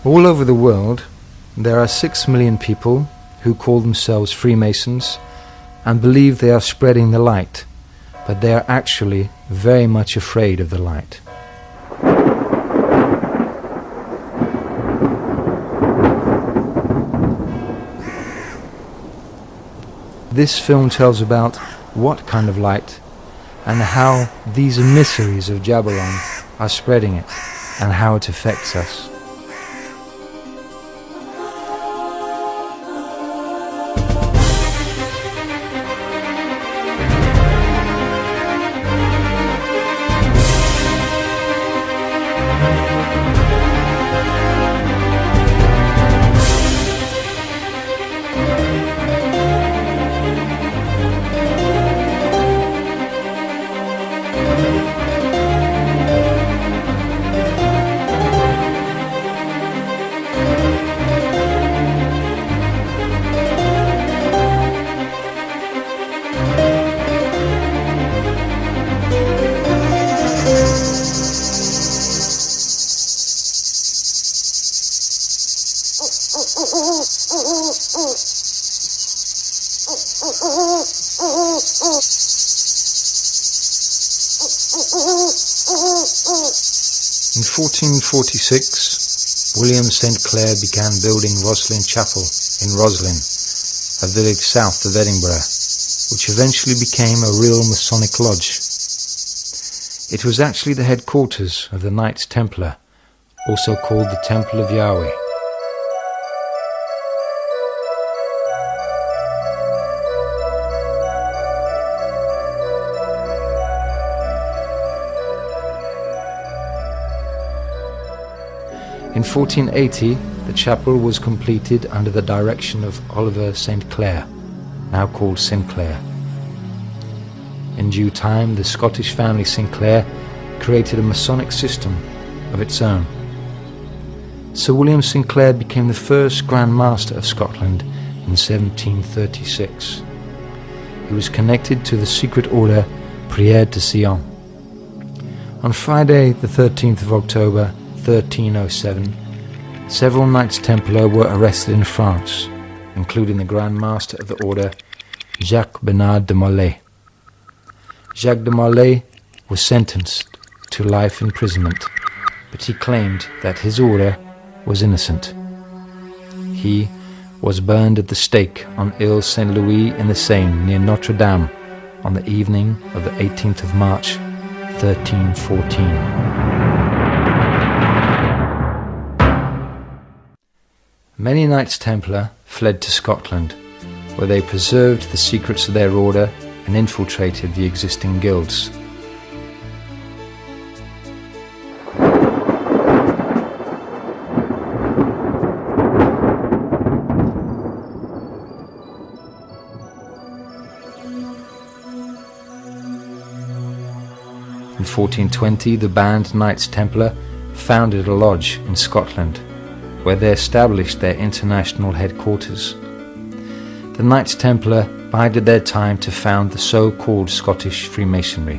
All over the world, there are 6 million people who call themselves Freemasons and believe they are spreading the light, but they are actually very much afraid of the light. This film tells about what kind of light and how these emissaries of Jahbuløn are spreading it and how it affects us. In 1446, William St. Clair began building Roslin Chapel in Roslin, a village south of Edinburgh, which eventually became a real Masonic lodge. It was actually the headquarters of the Knights Templar, also called the Temple of Yahweh. In 1480, the chapel was completed under the direction of Oliver St. Clair, now called Sinclair. In due time, the Scottish family Sinclair created a Masonic system of its own. Sir William Sinclair became the first Grand Master of Scotland in 1736. He was connected to the secret order Prières de Sion. On Friday, the 13th of October, 1307, several Knights Templar were arrested in France, including the Grand Master of the order, Jacques Bernard de Molay. Jacques de Molay was sentenced to life imprisonment, but he claimed that his order was innocent. He was burned at the stake on Ile Saint-Louis in the Seine near Notre Dame on the evening of the 18th of March, 1314. Many Knights Templar fled to Scotland, where they preserved the secrets of their order and infiltrated the existing guilds. In 1420, the band Knights Templar founded a lodge in Scotland, where they established their international headquarters. The Knights Templar bided their time to found the so-called Scottish Freemasonry.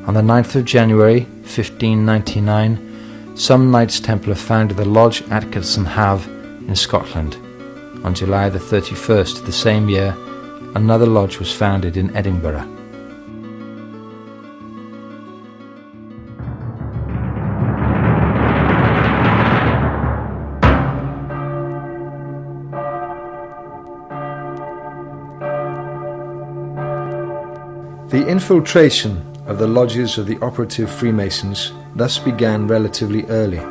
On the 9th of January 1599, some Knights Templar founded the lodge at Atkinson Have in Scotland. On July the 31st the same year, another lodge was founded in Edinburgh. The infiltration of the lodges of the operative Freemasons thus began relatively early.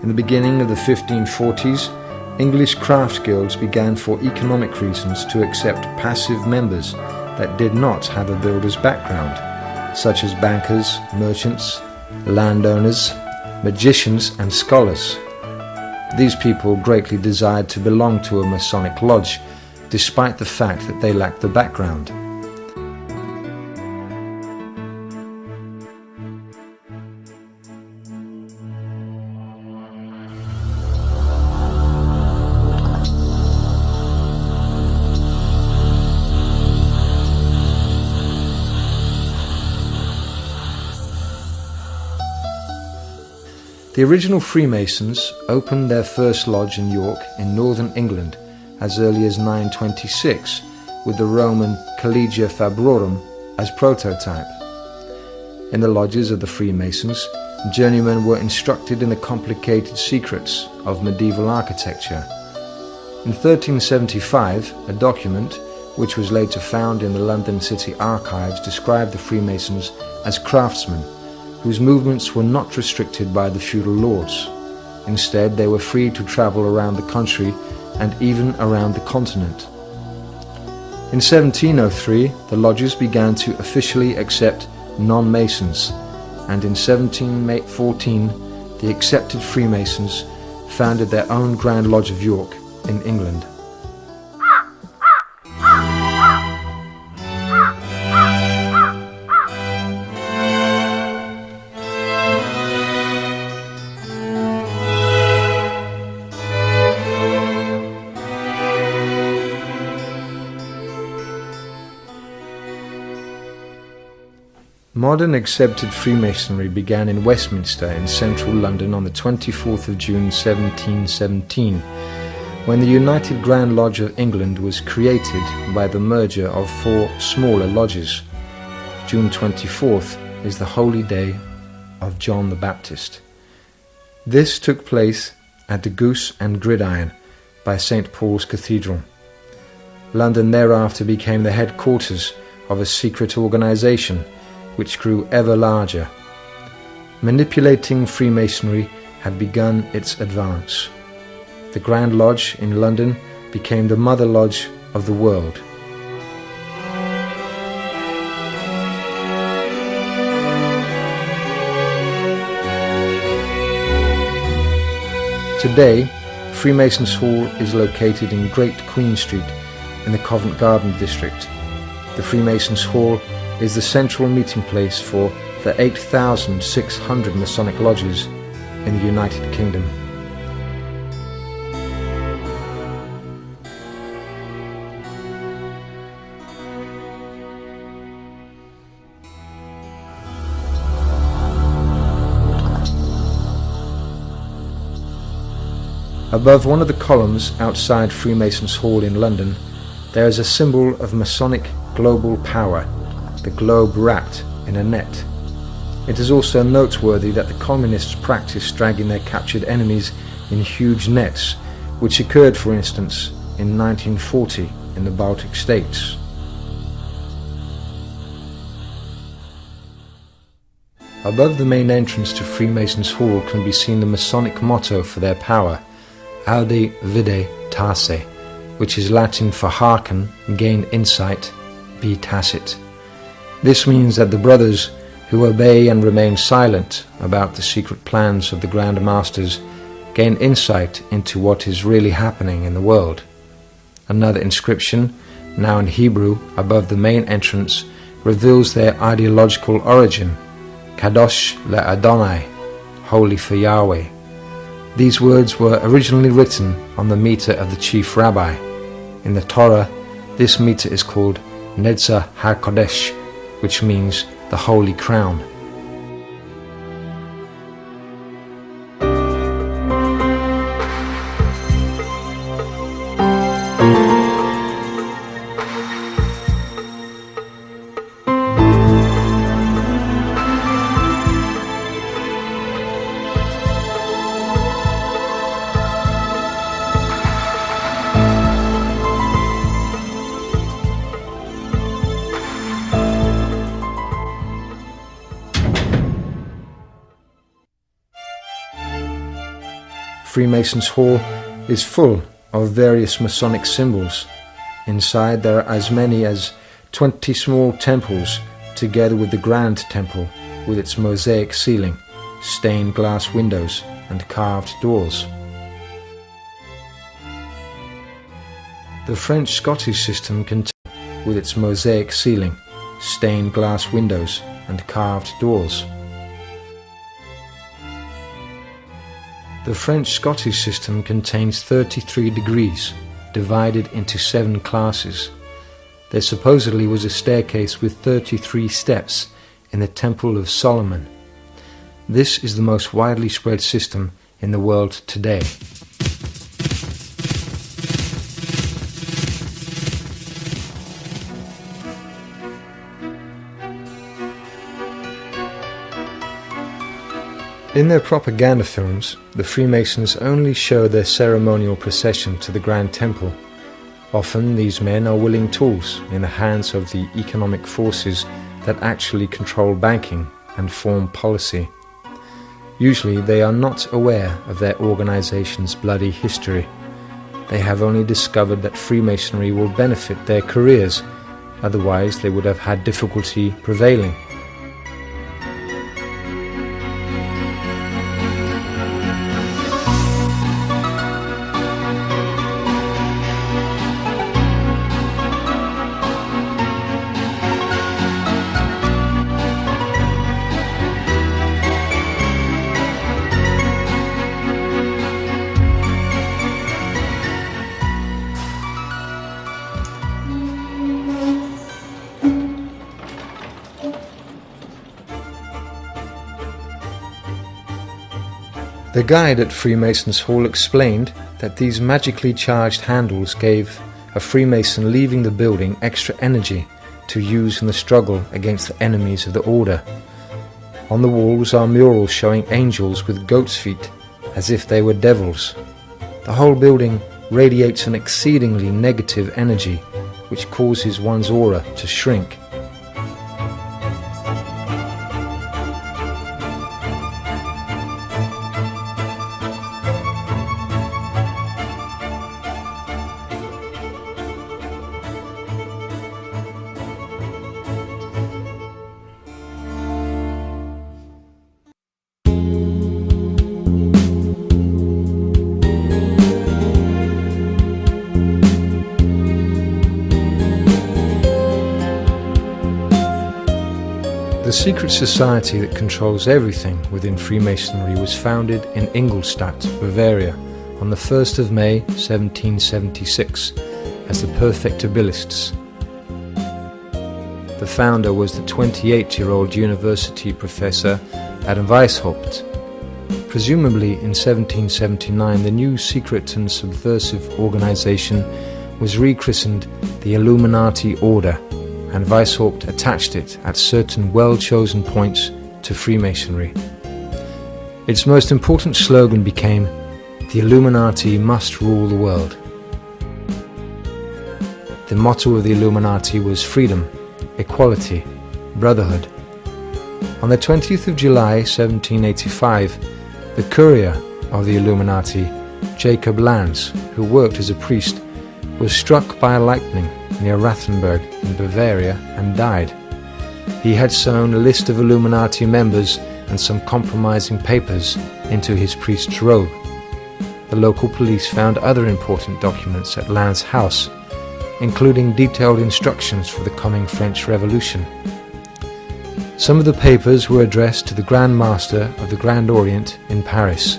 In the beginning of the 1540s, English craft guilds began for economic reasons to accept passive members that did not have a builder's background, such as bankers, merchants, landowners, magicians and scholars. These people greatly desired to belong to a Masonic lodge, despite the fact that they lacked the background. The original Freemasons opened their first lodge in York in northern England as early as 926, with the Roman Collegia Fabrorum as prototype. In the lodges of the Freemasons, journeymen were instructed in the complicated secrets of medieval architecture. In 1375, a document, which was later found in the London City Archives, described the Freemasons as craftsmen, whose movements were not restricted by the feudal lords. Instead, they were free to travel around the country and even around the continent. In 1703, the lodges began to officially accept non-Masons, and in 1714, the accepted Freemasons founded their own Grand Lodge of York in England. Modern accepted Freemasonry began in Westminster in central London on the 24th of June 1717, when the United Grand Lodge of England was created by the merger of 4 smaller lodges. June 24th is the holy day of John the Baptist. This took place at the Goose and Gridiron by St. Paul's Cathedral. London thereafter became the headquarters of a secret organisation which grew ever larger. Manipulating Freemasonry had begun its advance. The Grand Lodge in London became the Mother Lodge of the world. Today, Freemasons Hall is located in Great Queen Street in the Covent Garden district. The Freemasons Hall is the central meeting place for the 8,600 Masonic lodges in the United Kingdom. Above one of the columns outside Freemasons Hall in London, there is a symbol of Masonic global power, the globe wrapped in a net. It is also noteworthy that the communists practiced dragging their captured enemies in huge nets, which occurred, for instance, in 1940 in the Baltic states. Above the main entrance to Freemasons Hall can be seen the Masonic motto for their power, Aude Vide Tace, which is Latin for hearken, gain insight, be tacit. This means that the brothers who obey and remain silent about the secret plans of the Grand Masters gain insight into what is really happening in the world. Another inscription, now in Hebrew, above the main entrance, reveals their ideological origin, Kadosh LeAdonai, holy for Yahweh. These words were originally written on the mitre of the chief rabbi. In the Torah, this mitre is called Netzah HaKodesh, which means the Holy Crown. Freemasons Hall is full of various Masonic symbols. Inside there are as many as 20 small temples, together with the Grand Temple with its mosaic ceiling, stained glass windows and carved doors. The French-Scottish system with its mosaic ceiling, stained glass windows and carved doors. The French-Scottish system contains 33 degrees, divided into 7 classes. There supposedly was a staircase with 33 steps in the Temple of Solomon. This is the most widely spread system in the world today. In their propaganda films, the Freemasons only show their ceremonial procession to the Grand Temple. Often these men are willing tools in the hands of the economic forces that actually control banking and form policy. Usually they are not aware of their organization's bloody history. They have only discovered that Freemasonry will benefit their careers, otherwise they would have had difficulty prevailing. The guide at Freemasons Hall explained that these magically charged handles gave a Freemason leaving the building extra energy to use in the struggle against the enemies of the order. On the walls are murals showing angels with goat's feet, as if they were devils. The whole building radiates an exceedingly negative energy, which causes one's aura to shrink. The secret society that controls everything within Freemasonry was founded in Ingolstadt, Bavaria, on the 1st of May 1776 as the Perfectibilists. The founder was the 28-year-old university professor Adam Weishaupt. Presumably in 1779 the new secret and subversive organization was rechristened the Illuminati Order, and Weishaupt attached it at certain well-chosen points to Freemasonry. Its most important slogan became, "The Illuminati must rule the world." The motto of the Illuminati was freedom, equality, brotherhood. On the 20th of July 1785, the courier of the Illuminati, Jacob Lanz, who worked as a priest, was struck by a lightning near Rathenberg in Bavaria and died. He had sewn a list of Illuminati members and some compromising papers into his priest's robe. The local police found other important documents at Lanz's house, including detailed instructions for the coming French Revolution. Some of the papers were addressed to the Grand Master of the Grand Orient in Paris.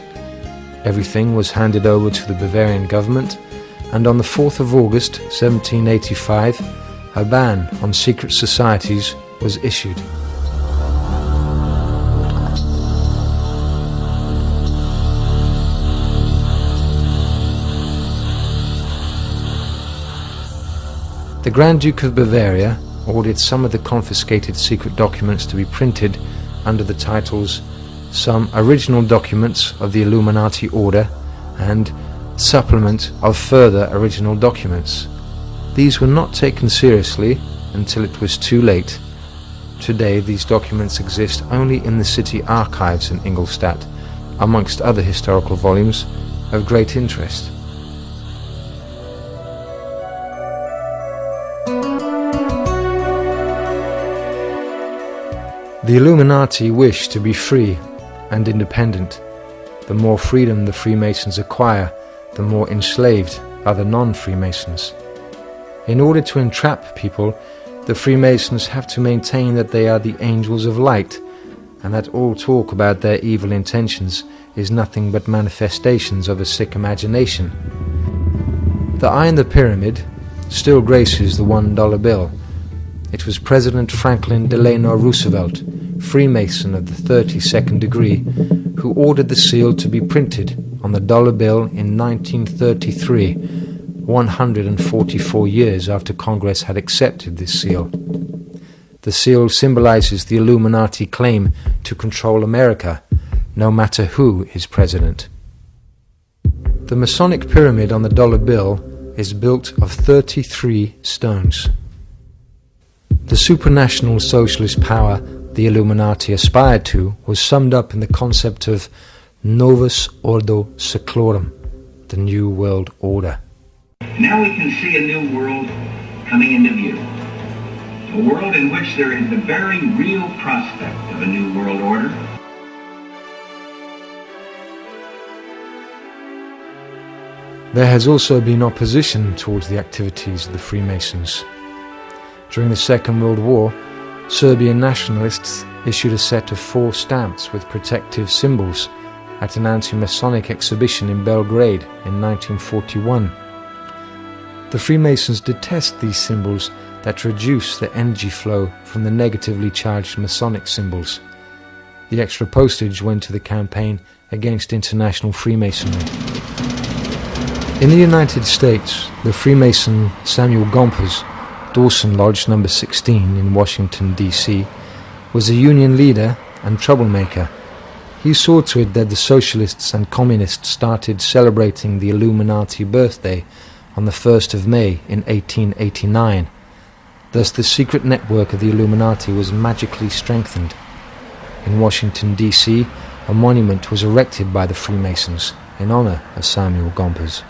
Everything was handed over to the Bavarian government, and on the 4th of August 1785, a ban on secret societies was issued. The Grand Duke of Bavaria ordered some of the confiscated secret documents to be printed under the titles "Some Original Documents of the Illuminati Order" and "Supplement of Further Original Documents." These were not taken seriously until it was too late. Today these documents exist only in the city archives in Ingolstadt, amongst other historical volumes of great interest. The Illuminati wish to be free and independent. The more freedom the Freemasons acquire, the more enslaved are the non-Freemasons. In order to entrap people, the Freemasons have to maintain that they are the angels of light, and that all talk about their evil intentions is nothing but manifestations of a sick imagination. The eye in the pyramid still graces the $1 bill. It was President Franklin Delano Roosevelt Freemason of the 32nd degree, who ordered the seal to be printed on the dollar bill in 1933, 144 years after Congress had accepted this seal. The seal symbolizes the Illuminati claim to control America, no matter who is president. The Masonic pyramid on the dollar bill is built of 33 stones. The supranational socialist power the Illuminati aspired to was summed up in the concept of Novus Ordo Seclorum, the New World Order. Now we can see a new world coming into view. A world in which there is the very real prospect of a new world order. There has also been opposition towards the activities of the Freemasons. During the Second World War, Serbian nationalists issued a set of 4 stamps with protective symbols at an anti-Masonic exhibition in Belgrade in 1941. The Freemasons detest these symbols that reduce the energy flow from the negatively charged Masonic symbols. The extra postage went to the campaign against international Freemasonry. In the United States, the Freemason Samuel Gompers, Dawson Lodge No. 16 in Washington, D.C., was a union leader and troublemaker. He saw to it that the socialists and communists started celebrating the Illuminati birthday on the 1st of May in 1889. Thus the secret network of the Illuminati was magically strengthened. In Washington, D.C., a monument was erected by the Freemasons in honor of Samuel Gompers.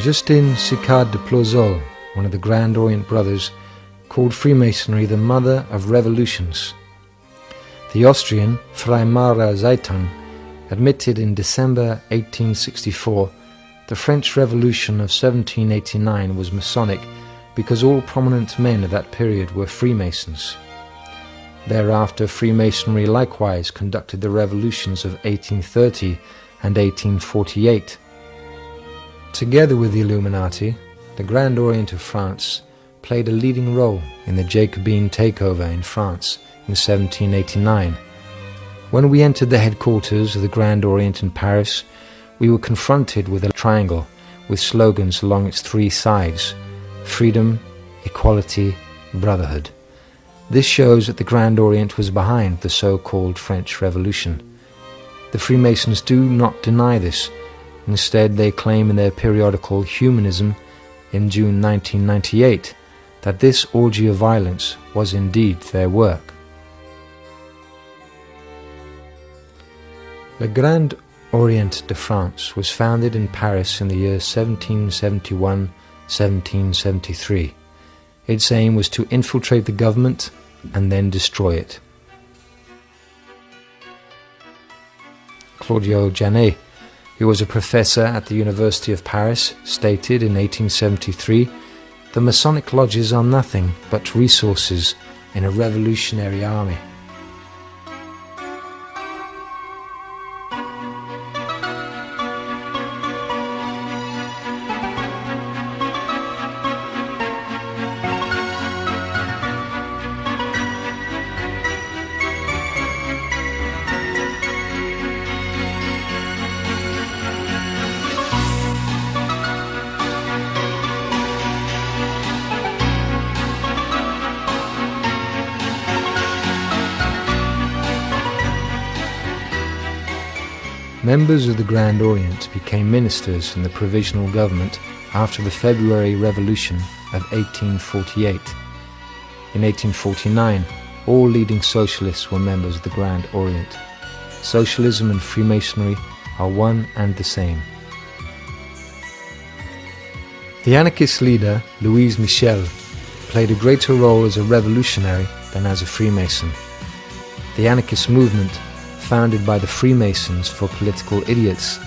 Justin Sicard de Plozol, one of the Grand Orient Brothers, called Freemasonry the mother of revolutions. The Austrian Freimaurer Zeitung admitted in December 1864 the French Revolution of 1789 was Masonic because all prominent men of that period were Freemasons. Thereafter, Freemasonry likewise conducted the revolutions of 1830 and 1848. Together with the Illuminati, the Grand Orient of France played a leading role in the Jacobin takeover in France in 1789. When we entered the headquarters of the Grand Orient in Paris, we were confronted with a triangle with slogans along its 3 sides: freedom, equality, brotherhood. This shows that the Grand Orient was behind the so-called French Revolution. The Freemasons do not deny this. Instead, they claim in their periodical Humanism in June 1998 that this orgy of violence was indeed their work. Le Grand Orient de France was founded in Paris in the year 1771-1773. Its aim was to infiltrate the government and then destroy it. Claudio Janet, who was a professor at the University of Paris, stated in 1873, "The Masonic lodges are nothing but resources in a revolutionary army." Members of the Grand Orient became ministers in the provisional government after the February Revolution of 1848. In 1849, all leading socialists were members of the Grand Orient. Socialism and Freemasonry are one and the same. The anarchist leader, Louise Michel, played a greater role as a revolutionary than as a Freemason. The anarchist movement, founded by the Freemasons for political idiots,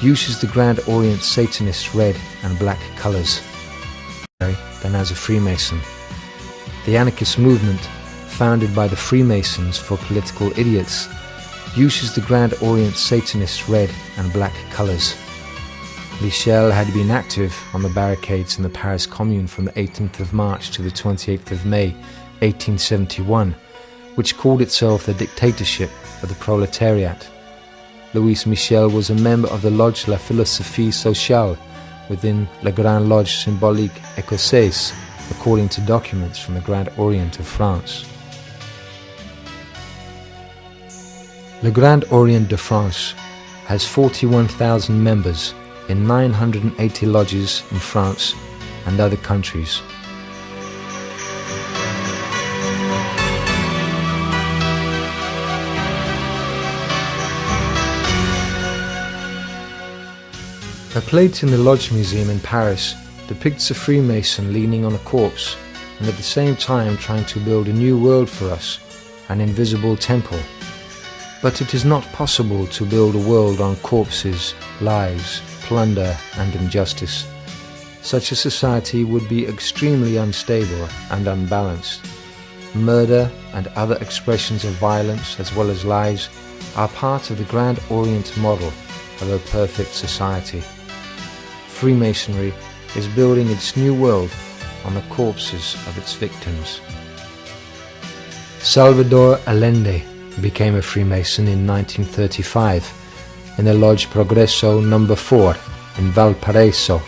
uses the Grand Orient Satanist red and black colors than as a Freemason. The anarchist movement, founded by the Freemasons for political idiots, uses the Grand Orient Satanist red and black colors. Michel had been active on the barricades in the Paris Commune from the 18th of March to the 28th of May, 1871, which called itself the Dictatorship of the Proletariat. Louis Michel was a member of the Lodge La Philosophie Sociale within La Grande Loge Symbolique Écossaise, according to documents from the Grand Orient of France. Le Grand Orient de France has 41,000 members in 980 lodges in France and other countries. A plate in the Lodge Museum in Paris depicts a Freemason leaning on a corpse and at the same time trying to build a new world for us, an invisible temple. But it is not possible to build a world on corpses, lies, plunder and injustice. Such a society would be extremely unstable and unbalanced. Murder and other expressions of violence as well as lies are part of the Grand Orient model of a perfect society. Freemasonry is building its new world on the corpses of its victims. Salvador Allende became a Freemason in 1935 in the Lodge Progreso No. 4 in Valparaiso.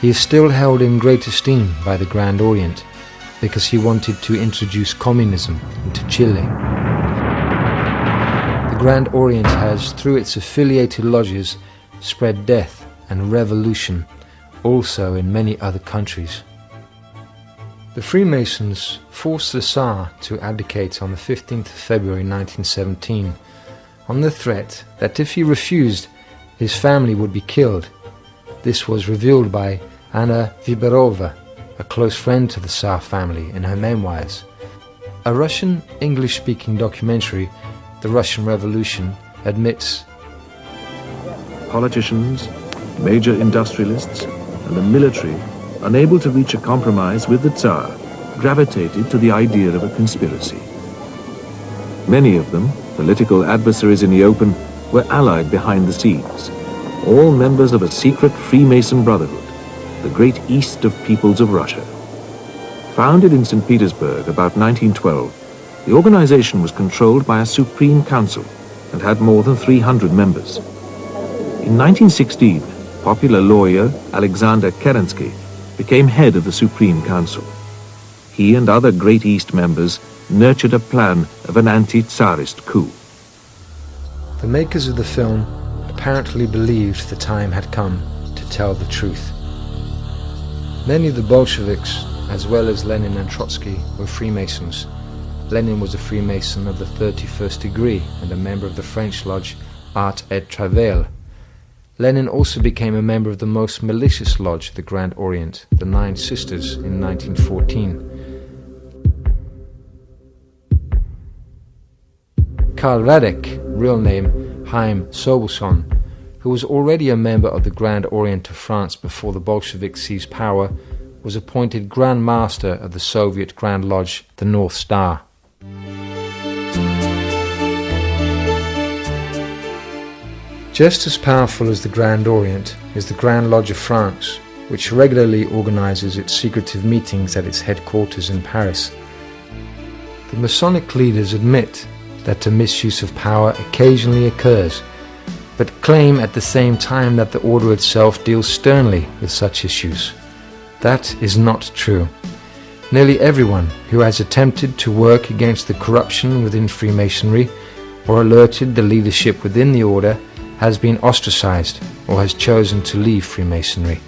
He is still held in great esteem by the Grand Orient because he wanted to introduce communism into Chile. The Grand Orient has, through its affiliated lodges, spread death and revolution also in many other countries. The Freemasons forced the Tsar to abdicate on the 15th of February 1917 on the threat that if he refused, his family would be killed. This was revealed by Anna Viberova, a close friend to the Tsar family, in her memoirs. A Russian English-speaking documentary, The Russian Revolution, admits politicians, major industrialists, and the military, unable to reach a compromise with the Tsar, gravitated to the idea of a conspiracy. Many of them, political adversaries in the open, were allied behind the scenes, all members of a secret Freemason brotherhood, the Great East of Peoples of Russia. Founded in St. Petersburg about 1912, the organization was controlled by a Supreme Council and had more than 300 members. In 1916, popular lawyer Alexander Kerensky became head of the Supreme Council. He and other Great East members nurtured a plan of an anti-Tsarist coup. The makers of the film apparently believed the time had come to tell the truth. Many of the Bolsheviks, as well as Lenin and Trotsky, were Freemasons. Lenin was a Freemason of the 31st degree and a member of the French lodge Art et Travail. Lenin also became a member of the most malicious lodge of the Grand Orient, the Nine Sisters, in 1914. Karl Radek, real name Chaim Sobelson, who was already a member of the Grand Orient of France before the Bolsheviks seized power, was appointed Grand Master of the Soviet Grand Lodge, the North Star. Just as powerful as the Grand Orient is the Grand Lodge of France, which regularly organizes its secretive meetings at its headquarters in Paris. The Masonic leaders admit that a misuse of power occasionally occurs, but claim at the same time that the order itself deals sternly with such issues. That is not true. Nearly everyone who has attempted to work against the corruption within Freemasonry or alerted the leadership within the order has been ostracized or has chosen to leave Freemasonry.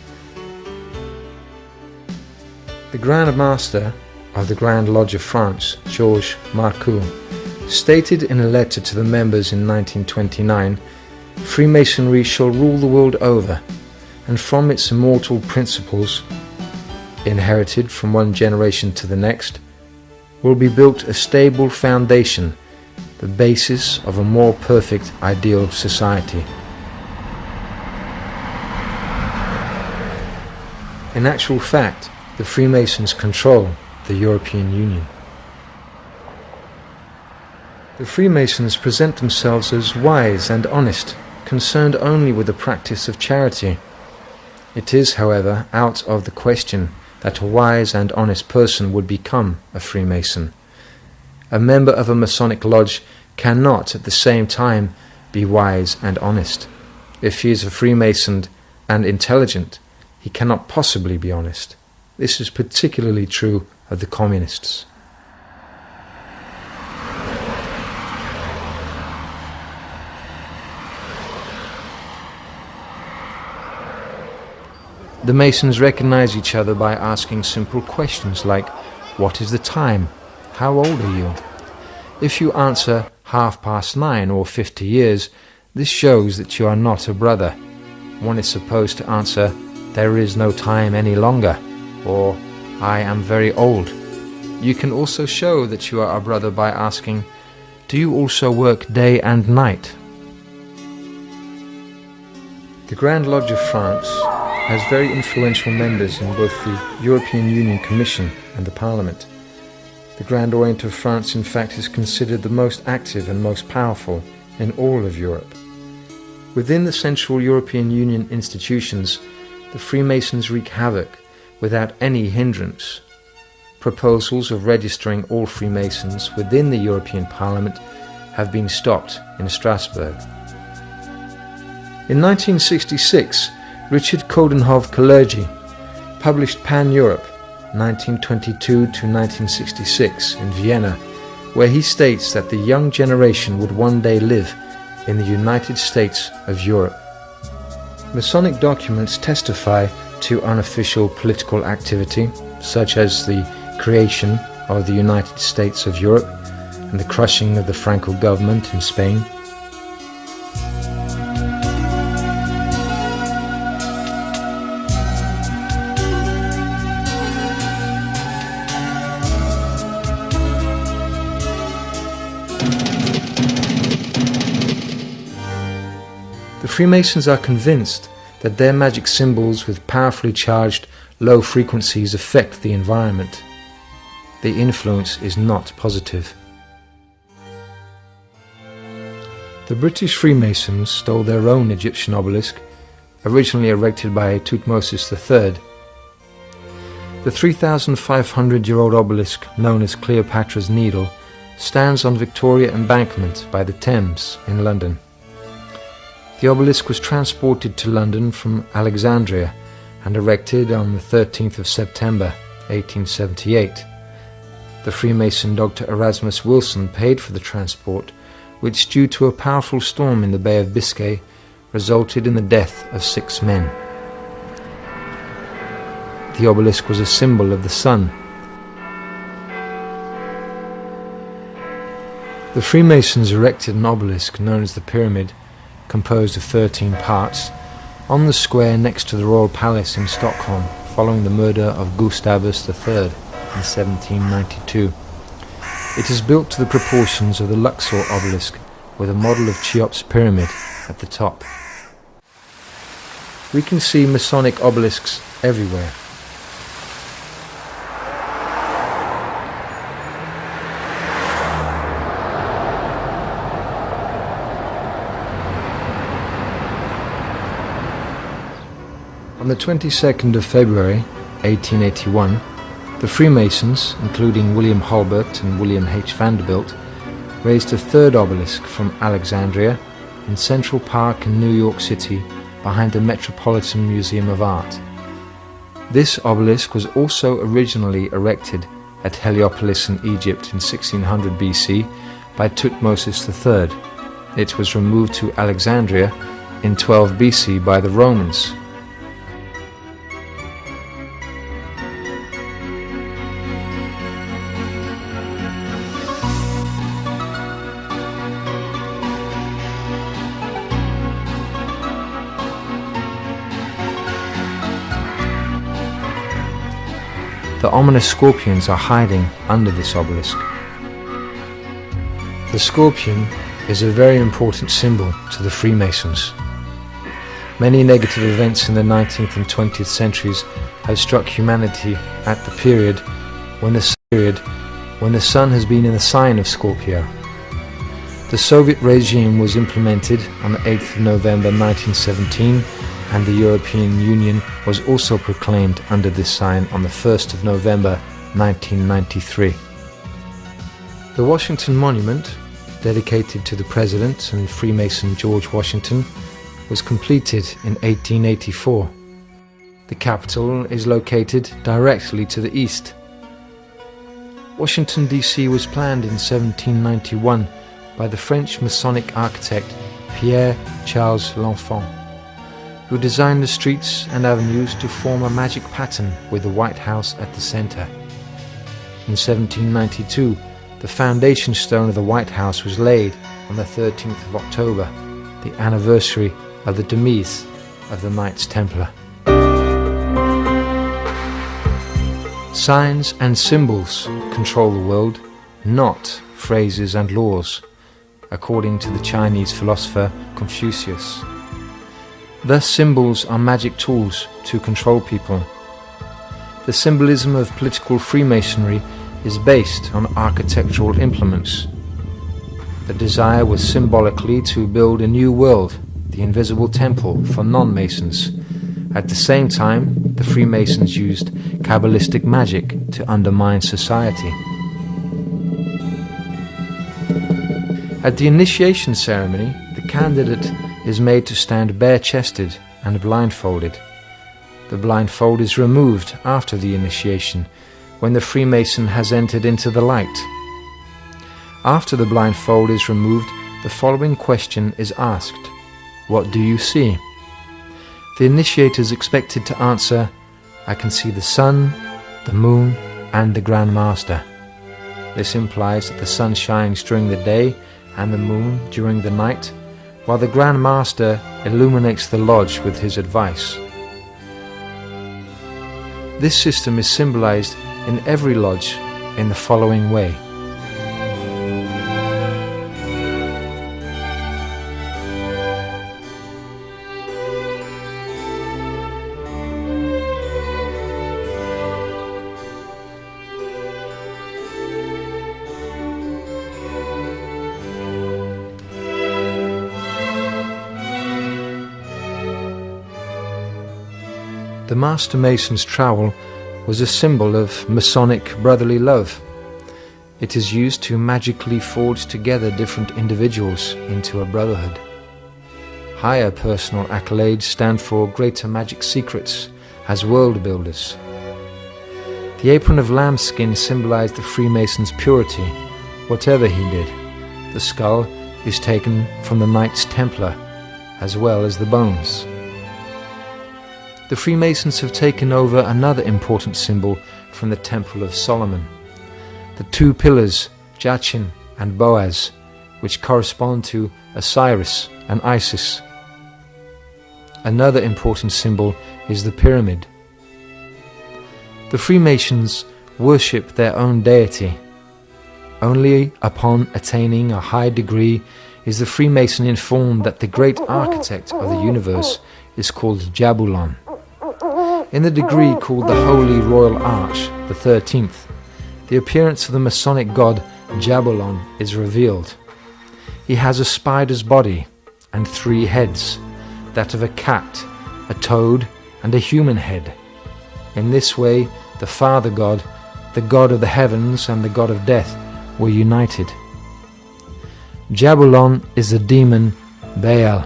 The Grand Master of the Grand Lodge of France, Georges Marcoux, stated in a letter to the members in 1929, "Freemasonry shall rule the world over, and from its immortal principles, inherited from one generation to the next, will be built a stable foundation, the basis of a more perfect ideal society." In actual fact, the Freemasons control the European Union. The Freemasons present themselves as wise and honest, concerned only with the practice of charity. It is, however, out of the question that a wise and honest person would become a Freemason. A member of a Masonic lodge cannot at the same time be wise and honest. If he is a Freemason and intelligent, he cannot possibly be honest. This is particularly true of the communists. The Masons recognize each other by asking simple questions like, "What is the time? How old are you?" If you answer 9:30 or 50 years, this shows that you are not a brother. One is supposed to answer, "There is no time any longer," or "I am very old." You can also show that you are a brother by asking, "Do you also work day and night?" The Grand Lodge of France has very influential members in both the European Union Commission and the Parliament. The Grand Orient of France, in fact, is considered the most active and most powerful in all of Europe. Within the Central European Union institutions, the Freemasons wreak havoc without any hindrance. Proposals of registering all Freemasons within the European Parliament have been stopped in Strasbourg. In 1966, Richard Coudenhove-Kalergi published Pan-Europe 1922 to 1966 in Vienna, where he states that the young generation would one day live in the United States of Europe. Masonic documents testify to unofficial political activity, such as the creation of the United States of Europe and the crushing of the Franco government in Spain. The Freemasons are convinced that their magic symbols with powerfully charged low frequencies affect the environment. The influence is not positive. The British Freemasons stole their own Egyptian obelisk, originally erected by Thutmose III. The 3,500-year-old obelisk, known as Cleopatra's Needle, stands on Victoria Embankment by the Thames in London. The obelisk was transported to London from Alexandria and erected on the 13th of September 1878. The Freemason Dr. Erasmus Wilson paid for the transport, which, due to a powerful storm in the Bay of Biscay, resulted in the death of 6 men. The obelisk was a symbol of the sun. The Freemasons erected an obelisk known as the Pyramid, composed of 13 parts, on the square next to the Royal Palace in Stockholm following the murder of Gustavus III in 1792. It is built to the proportions of the Luxor obelisk, with a model of Cheops pyramid at the top. We can see Masonic obelisks everywhere. On the 22nd of February 1881, the Freemasons, including William Hulbert and William H. Vanderbilt, raised a third obelisk from Alexandria in Central Park in New York City behind the Metropolitan Museum of Art. This obelisk was also originally erected at Heliopolis in Egypt in 1600 BC by Thutmose III. It was removed to Alexandria in 12 BC by the Romans. The ominous scorpions are hiding under this obelisk. The scorpion is a very important symbol to the Freemasons. Many negative events in the 19th and 20th centuries have struck humanity at the period when the sun has been in the sign of Scorpio. The Soviet regime was implemented on the 8th of November 1917 and the European Union was also proclaimed under this sign on the 1st of November 1993. The Washington Monument, dedicated to the President and Freemason George Washington, was completed in 1884. The Capitol is located directly to the east. Washington, D.C. was planned in 1791 by the French Masonic architect Pierre-Charles L'Enfant, who designed the streets and avenues to form a magic pattern with the White House at the center. In 1792, the foundation stone of the White House was laid on the 13th of October, the anniversary of the demise of the Knights Templar. Signs and symbols control the world, not phrases and laws, according to the Chinese philosopher Confucius. Thus, symbols are magic tools to control people. The symbolism of political Freemasonry is based on architectural implements. The desire was symbolically to build a new world, the invisible temple for non-Masons. At the same time, the Freemasons used Kabbalistic magic to undermine society. At the initiation ceremony, the candidate is made to stand bare-chested and blindfolded. The blindfold is removed after the initiation, when the Freemason has entered into the light. After the blindfold is removed, the following question is asked: "What do you see?" The initiator is expected to answer, "I can see the sun, the moon, and the Grand Master." This implies that the sun shines during the day and the moon during the night, while the Grand Master illuminates the lodge with his advice. This system is symbolized in every lodge in the following way. The Master Mason's trowel was a symbol of Masonic brotherly love. It is used to magically forge together different individuals into a brotherhood. Higher personal accolades stand for greater magic secrets as world builders. The apron of lambskin symbolized the Freemason's purity, whatever he did. The skull is taken from the Knights Templar, as well as the bones. The Freemasons have taken over another important symbol from the Temple of Solomon, the two pillars, Jachin and Boaz, which correspond to Osiris and Isis. Another important symbol is the pyramid. The Freemasons worship their own deity. Only upon attaining a high degree is the Freemason informed that the great architect of the universe is called Jahbuløn. In the degree called the Holy Royal Arch, the 13th, the appearance of the Masonic god Jahbuløn is revealed. He has a spider's body and 3 heads, that of a cat, a toad, and a human head. In this way, the Father God, the God of the heavens, and the God of death were united. Jahbuløn is the demon Baal.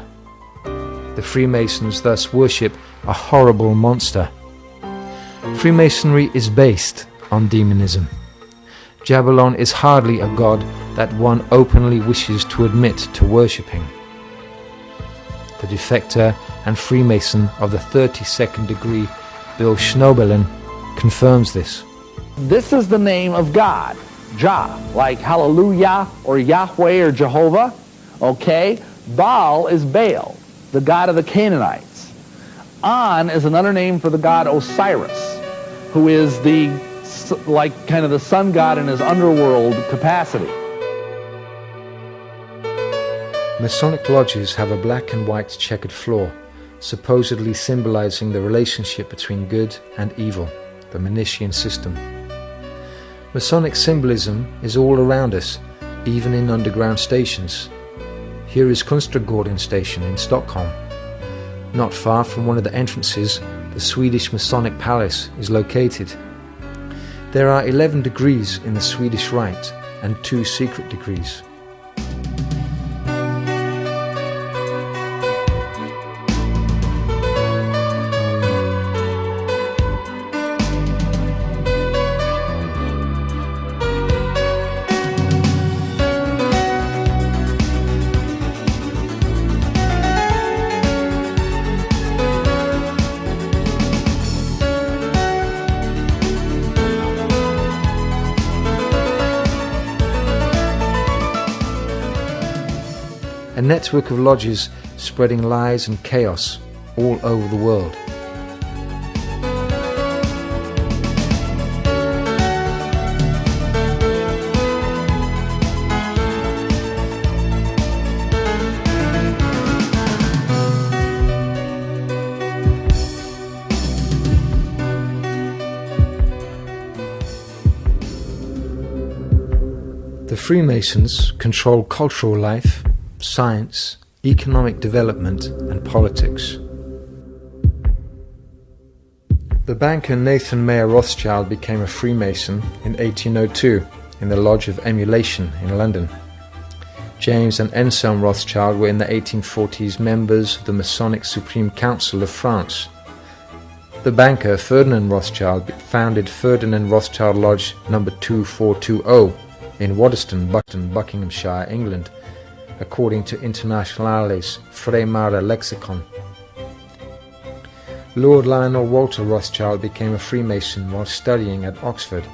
The Freemasons thus worship a horrible monster. Freemasonry is based on demonism. Jahbuløn is hardly a god that one openly wishes to admit to worshipping. The defector and Freemason of the 32nd degree, Bill Schnobelen, confirms this. This is the name of God, Jah, like Hallelujah or Yahweh or Jehovah, okay? Baal is Baal, the god of the Canaanites. An is another name for the god Osiris, who is the, like, kind of the sun god in his underworld capacity. Masonic lodges have a black and white checkered floor, supposedly symbolizing the relationship between good and evil, the Manichean system. Masonic symbolism is all around us, even in underground stations. Here is Kungsträdgården station in Stockholm. Not far from one of the entrances, the Swedish Masonic Palace is located. There are 11 degrees in the Swedish Rite and 2 secret degrees. A network of lodges spreading lies and chaos all over the world. The Freemasons control cultural life, science, economic development and politics. The banker Nathan Mayer Rothschild became a Freemason in 1802 in the Lodge of Emulation in London. James and Anselm Rothschild were in the 1840s members of the Masonic Supreme Council of France. The banker Ferdinand Rothschild founded Ferdinand Rothschild Lodge No. 2420 in Waddesdon, Buckinghamshire, England, according to Internationales Freimaurer Lexicon. Lord Lionel Walter Rothschild became a Freemason while studying at Oxford.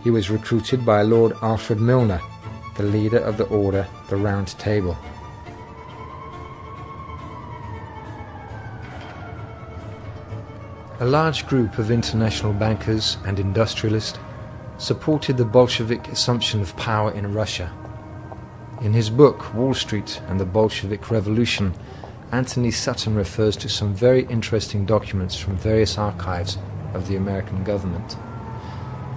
He was recruited by Lord Alfred Milner, the leader of the order the Round Table. A large group of international bankers and industrialists supported the Bolshevik assumption of power in Russia. In his book, Wall Street and the Bolshevik Revolution, Anthony Sutton refers to some very interesting documents from various archives of the American government.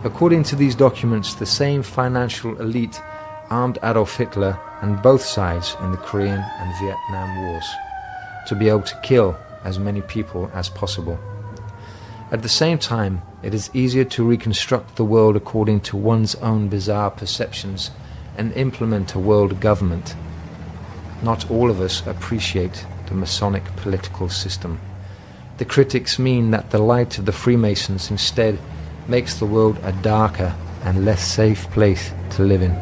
According to these documents, the same financial elite armed Adolf Hitler and both sides in the Korean and Vietnam Wars to be able to kill as many people as possible. At the same time, it is easier to reconstruct the world according to one's own bizarre perceptions and implement a world government. Not all of us appreciate the Masonic political system. The critics mean that the light of the Freemasons instead makes the world a darker and less safe place to live in.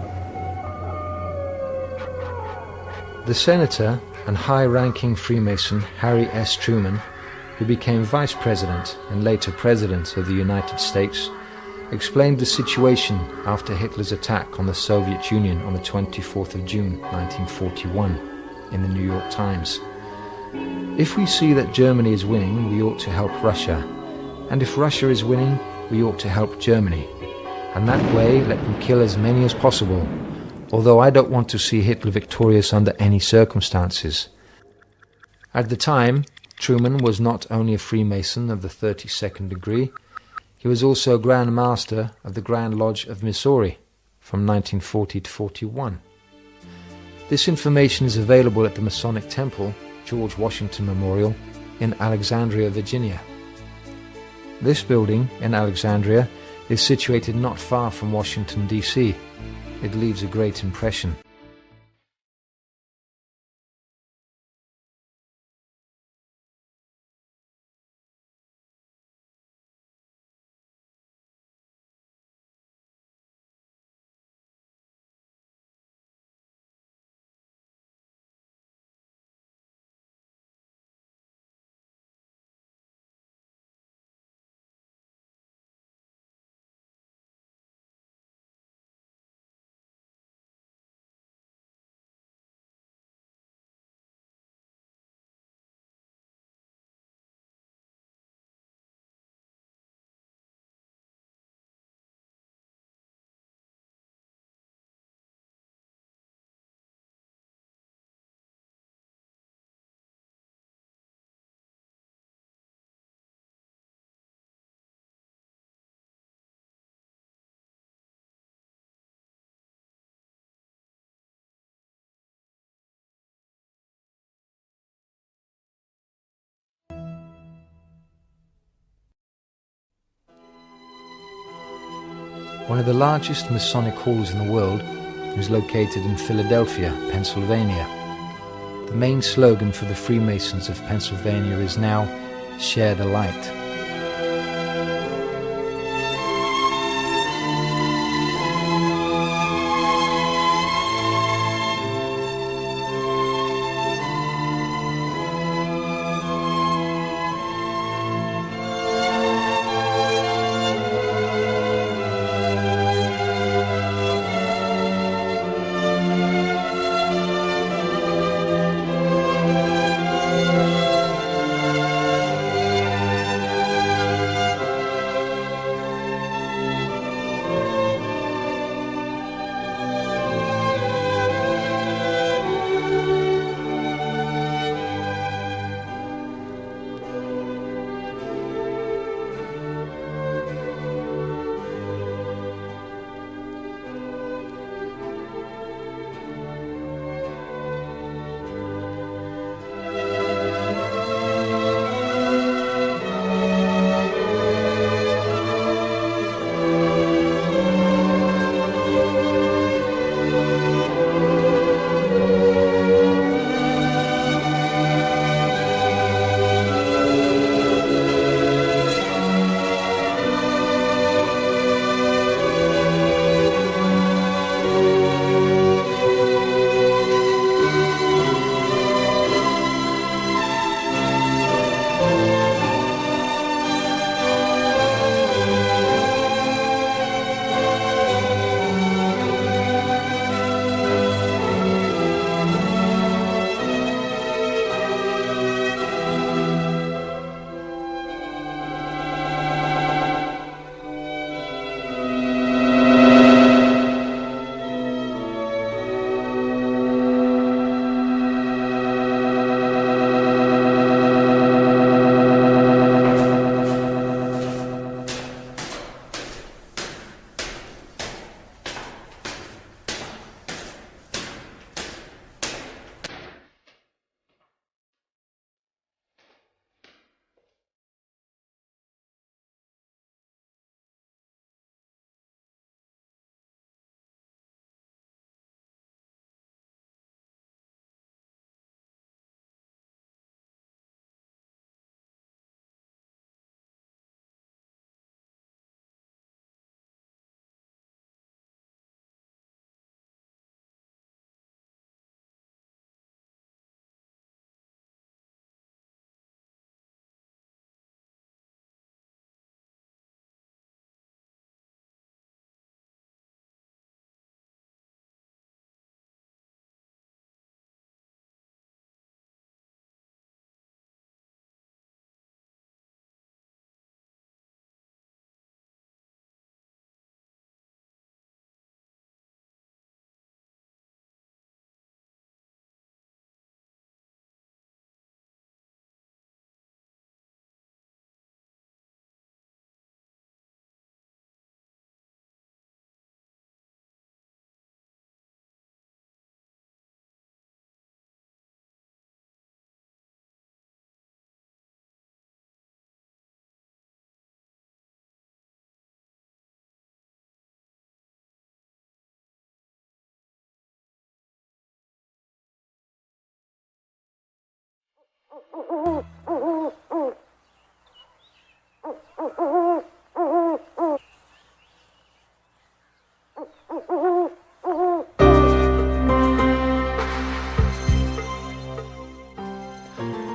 The senator and high-ranking Freemason Harry S. Truman, who became vice president and later president of the United States, explained the situation after Hitler's attack on the Soviet Union on the 24th of June 1941 in the New York Times. If we see that Germany is winning, we ought to help Russia, and if Russia is winning, we ought to help Germany, and that way let them kill as many as possible, although I don't want to see Hitler victorious under any circumstances. At the time, Truman was not only a Freemason of the 32nd degree, he was also Grand Master of the Grand Lodge of Missouri from 1940 to 41. This information is available at the Masonic Temple, George Washington Memorial, in Alexandria, Virginia. This building in Alexandria is situated not far from Washington, D.C. It leaves a great impression. One of the largest Masonic halls in the world is located in Philadelphia, Pennsylvania. The main slogan for the Freemasons of Pennsylvania is now, "Share the light."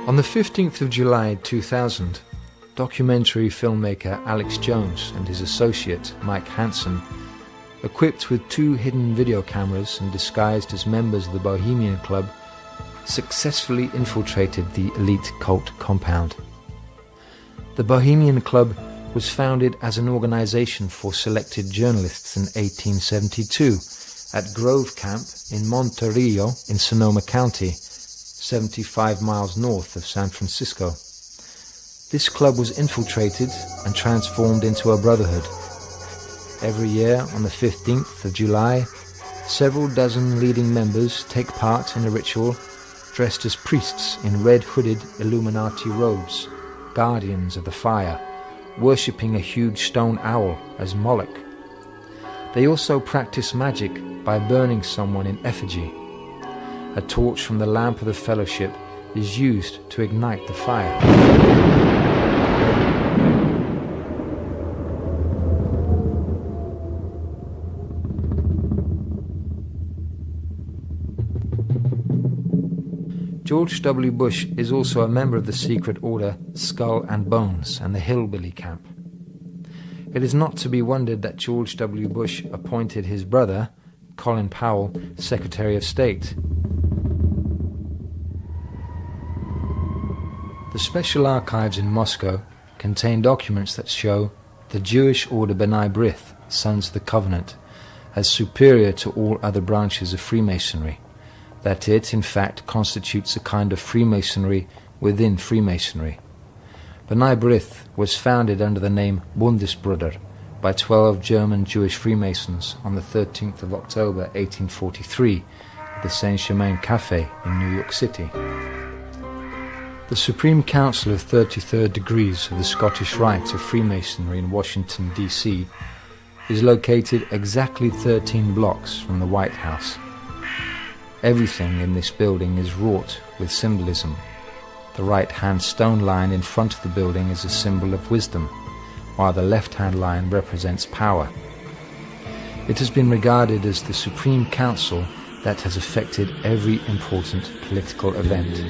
On the 15th of July 2000, documentary filmmaker Alex Jones and his associate Mike Hansen, equipped with 2 hidden video cameras and disguised as members of the Bohemian Club, successfully infiltrated the elite cult compound. The Bohemian Club was founded as an organization for selected journalists in 1872 at Grove Camp in Monterio in Sonoma County, 75 miles north of San Francisco. This club was infiltrated and transformed into a brotherhood. Every year on the 15th of July, several dozen leading members take part in a ritual dressed as priests in red-hooded Illuminati robes, guardians of the fire, worshipping a huge stone owl as Moloch. They also practice magic by burning someone in effigy. A torch from the lamp of the fellowship is used to ignite the fire. George W. Bush is also a member of the secret order Skull and Bones and the Hillbilly Camp. It is not to be wondered that George W. Bush appointed his brother, Colin Powell, Secretary of State. The special archives in Moscow contain documents that show the Jewish order B'nai B'rith, Sons of the Covenant, as superior to all other branches of Freemasonry, that it, in fact, constitutes a kind of Freemasonry within Freemasonry. B'nai B'rith was founded under the name Bundesbruder by 12 German Jewish Freemasons on the 13th of October 1843 at the Saint-Germain Café in New York City. The Supreme Council of 33rd Degrees of the Scottish Rite of Freemasonry in Washington, D.C. is located exactly 13 blocks from the White House. Everything in this building is wrought with symbolism. The right-hand stone line in front of the building is a symbol of wisdom, while the left-hand line represents power. It has been regarded as the Supreme Council that has affected every important political event.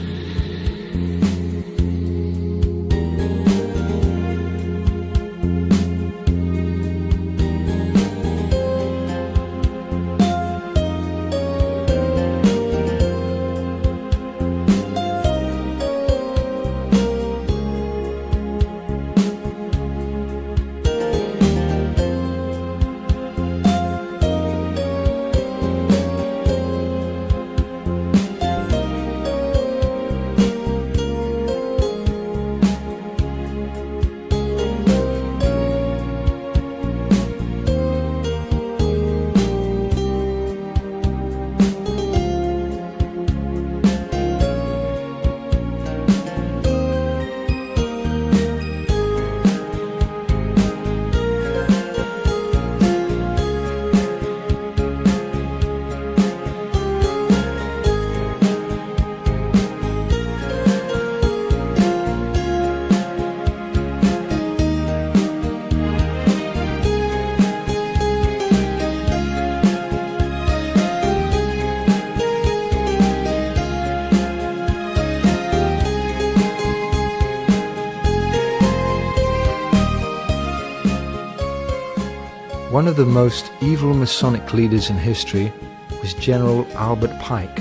One of the most evil Masonic leaders in history was General Albert Pike,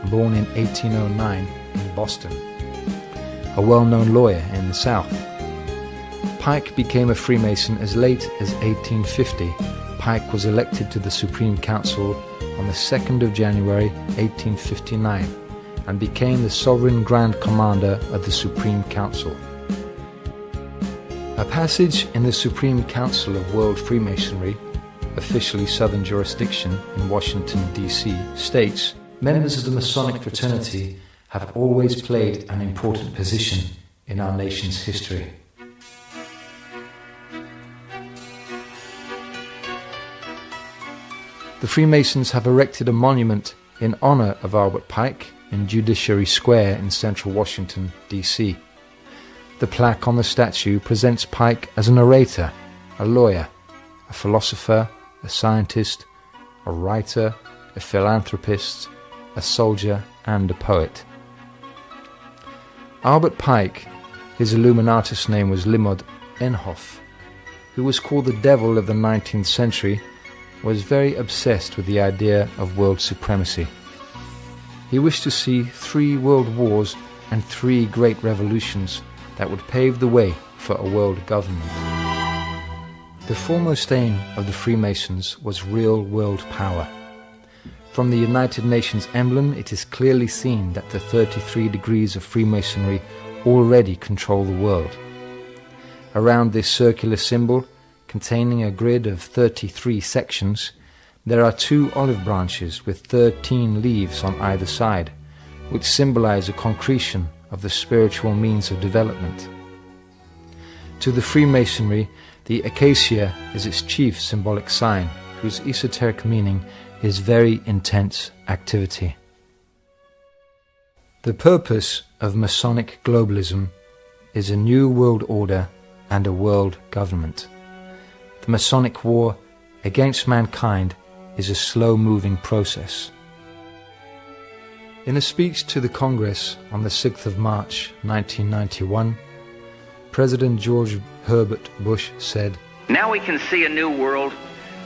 born in 1809 in Boston, a well-known lawyer in the South. Pike became a Freemason as late as 1850. Pike was elected to the Supreme Council on the 2nd of January 1859 and became the Sovereign Grand Commander of the Supreme Council. A passage in the Supreme Council of World Freemasonry, officially Southern Jurisdiction in Washington, D.C., states, "Members of the Masonic fraternity have always played an important position in our nation's history." The Freemasons have erected a monument in honor of Albert Pike in Judiciary Square in central Washington, D.C. The plaque on the statue presents Pike as an orator, a lawyer, a philosopher, a scientist, a writer, a philanthropist, a soldier, and a poet. Albert Pike, his Illuminatus name was Limod Enhoff, who was called the devil of the 19th century, was very obsessed with the idea of world supremacy. He wished to see 3 world wars and 3 great revolutions that would pave the way for a world government. The foremost aim of the Freemasons was real world power. From the United Nations emblem, it is clearly seen that the 33 degrees of Freemasonry already control the world. Around this circular symbol, containing a grid of 33 sections, there are 2 olive branches with 13 leaves on either side, which symbolize a concretion of the spiritual means of development. To the Freemasonry, the acacia is its chief symbolic sign, whose esoteric meaning is very intense activity. The purpose of Masonic globalism is a new world order and a world government. The Masonic war against mankind is a slow-moving process. In a speech to the Congress on the 6th of March 1991, President George Herbert Bush said, "Now we can see a new world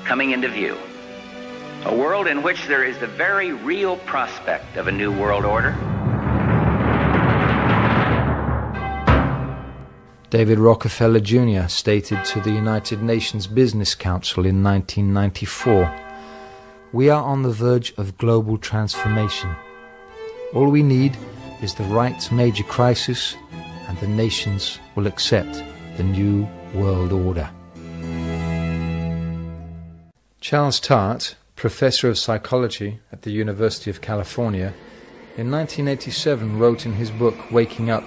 coming into view. A world in which there is the very real prospect of a new world order." David Rockefeller Jr. stated to the United Nations Business Council in 1994, "We are on the verge of global transformation. All we need is the right major crisis, and the nations will accept the new world order." Charles Tart, professor of psychology at the University of California, in 1987 wrote in his book Waking Up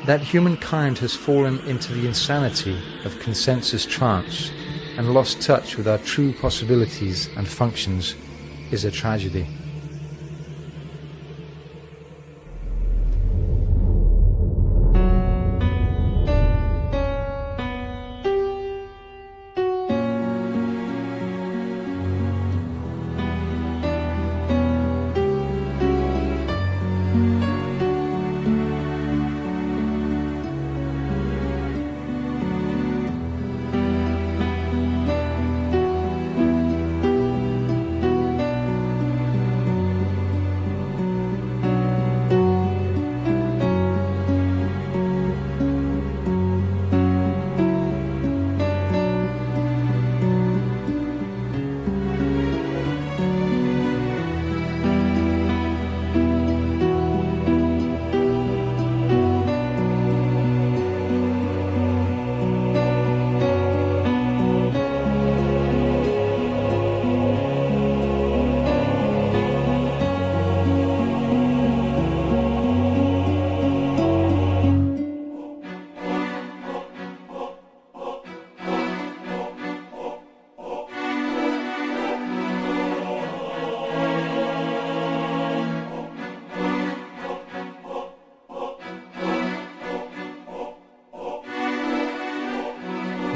that humankind has fallen into the insanity of consensus trance and lost touch with our true possibilities and functions is a tragedy.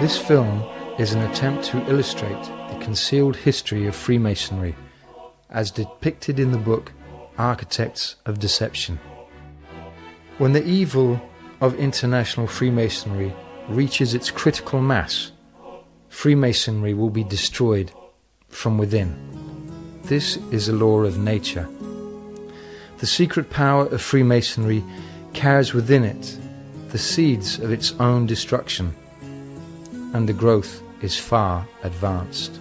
This film is an attempt to illustrate the concealed history of Freemasonry as depicted in the book Architects of Deception. When the evil of international Freemasonry reaches its critical mass, Freemasonry will be destroyed from within. This is a law of nature. The secret power of Freemasonry carries within it the seeds of its own destruction, and the growth is far advanced.